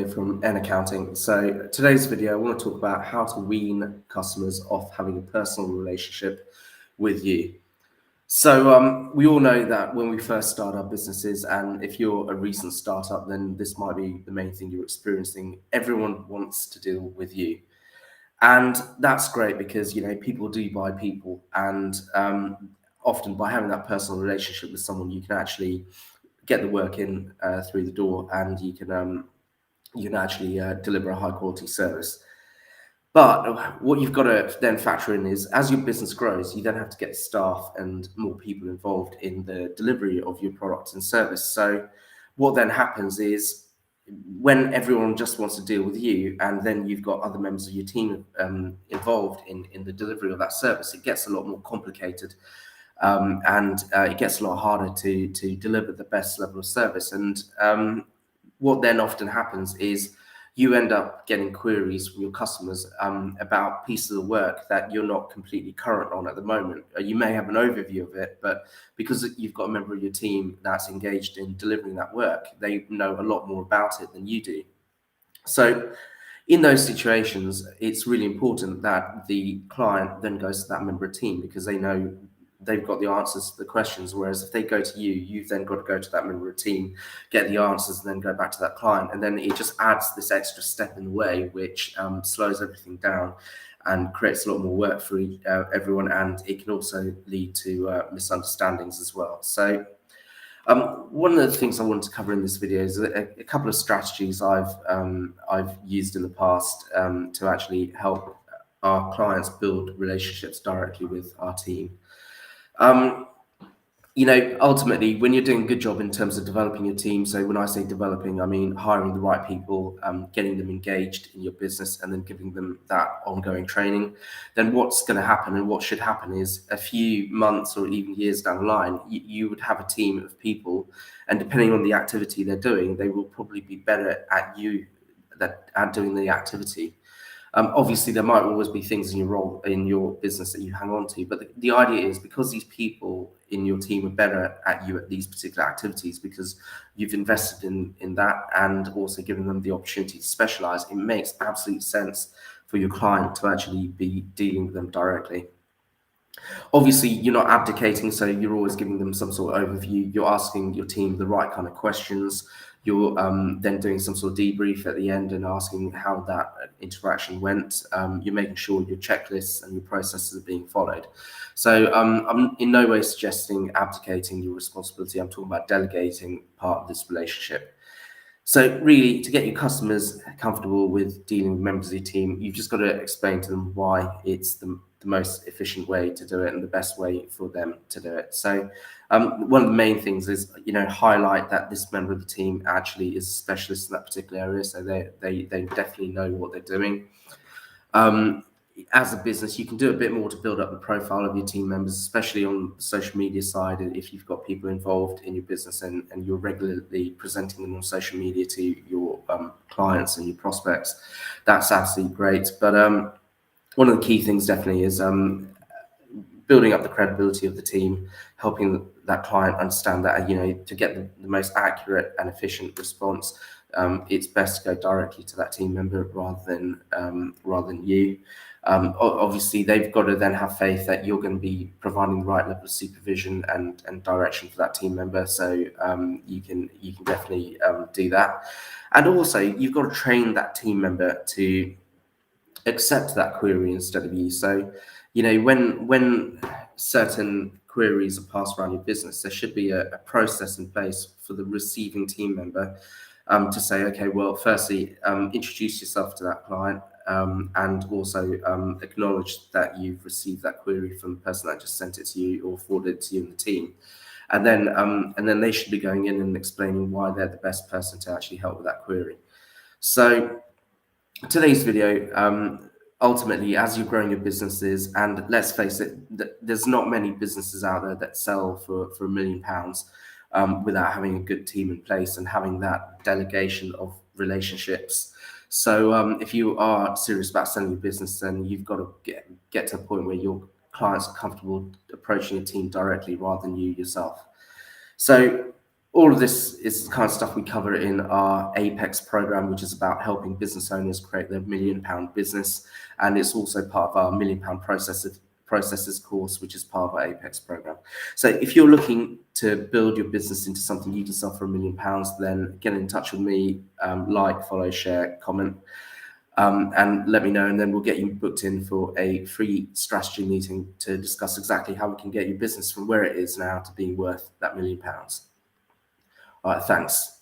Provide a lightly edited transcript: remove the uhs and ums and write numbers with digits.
from N Accounting. So today's video, I want to talk about how to wean customers off having a personal relationship with you. So we all know that when we first start our businesses, and if you're a recent startup, then this might be the main thing you're experiencing. Everyone wants to deal with you. And that's great because, people do buy people. And often by having that personal relationship with someone, you can actually get the work in through the door, and you can actually deliver a high quality service. But what you've got to then factor in is as your business grows, you then have to get staff and more people involved in the delivery of your product and service. So what then happens is when everyone just wants to deal with you, and then you've got other members of your team involved in the delivery of that service, it gets a lot more complicated. And it gets a lot harder to deliver the best level of service. And what then often happens is you end up getting queries from your customers about pieces of work that you're not completely current on at the moment. You may have an overview of it, but because you've got a member of your team that's engaged in delivering that work, they know a lot more about it than you do. So in those situations, it's really important that the client then goes to that member of team because they know they've got the answers to the questions. Whereas if they go to you, you've then got to go to that member of team, get the answers, and then go back to that client. And then it just adds this extra step in the way, which slows everything down and creates a lot more work for everyone. And it can also lead to misunderstandings as well. So one of the things I wanted to cover in this video is a couple of strategies I've used in the past to actually help our clients build relationships directly with our team. Ultimately, when you're doing a good job in terms of developing your team, so when I say developing, I mean hiring the right people, getting them engaged in your business, and then giving them that ongoing training, then what's going to happen and what should happen is a few months or even years down the line, you would have a team of people, and depending on the activity they're doing, they will probably be better at doing the activity. Obviously, there might always be things in your business that you hang on to, but the idea is because these people in your team are better at you at these particular activities because you've invested in that and also given them the opportunity to specialize, it makes absolute sense for your client to actually be dealing with them directly. Obviously, you're not abdicating, so you're always giving them some sort of overview. You're asking your team the right kind of questions. You're then doing some sort of debrief at the end and asking how that interaction went. You're making sure your checklists and your processes are being followed. So I'm in no way suggesting abdicating your responsibility. I'm talking about delegating part of this relationship. So really, to get your customers comfortable with dealing with members of your team, you've just got to explain to them why it's the most efficient way to do it and the best way for them to do it. So one of the main things is, highlight that this member of the team actually is a specialist in that particular area. So they definitely know what they're doing. As a business, you can do a bit more to build up the profile of your team members, especially on the social media side. If you've got people involved in your business and you're regularly presenting them on social media to your clients and your prospects, that's absolutely great. But one of the key things definitely is building up the credibility of the team, helping that client understand that, to get the most accurate and efficient response, it's best to go directly to that team member rather than you. Obviously, they've got to then have faith that you're going to be providing the right level of supervision and direction for that team member. So you can definitely do that. And also, you've got to train that team member to accept that query instead of you. So, when certain queries are passed around your business, there should be a process in place for the receiving team member to say, okay, well, firstly, introduce yourself to that client and also acknowledge that you've received that query from the person that just sent it to you or forwarded it to you in the team. And then they should be going in and explaining why they're the best person to actually help with that query. So today's video, ultimately, as you're growing your businesses, and let's face it, there's not many businesses out there that sell for £1 million without having a good team in place and having that delegation of relationships. So if you are serious about selling your business, then you've got to get to a point where your clients are comfortable approaching a team directly rather than you yourself. So All of this is the kind of stuff we cover in our Apex program, which is about helping business owners create their £1 million business. And it's also part of our £1 million processes course, which is part of our Apex program. So if you're looking to build your business into something you can sell for £1 million, then get in touch with me, like, follow, share, comment, and let me know, and then we'll get you booked in for a free strategy meeting to discuss exactly how we can get your business from where it is now to being worth that £1 million. All right, thanks.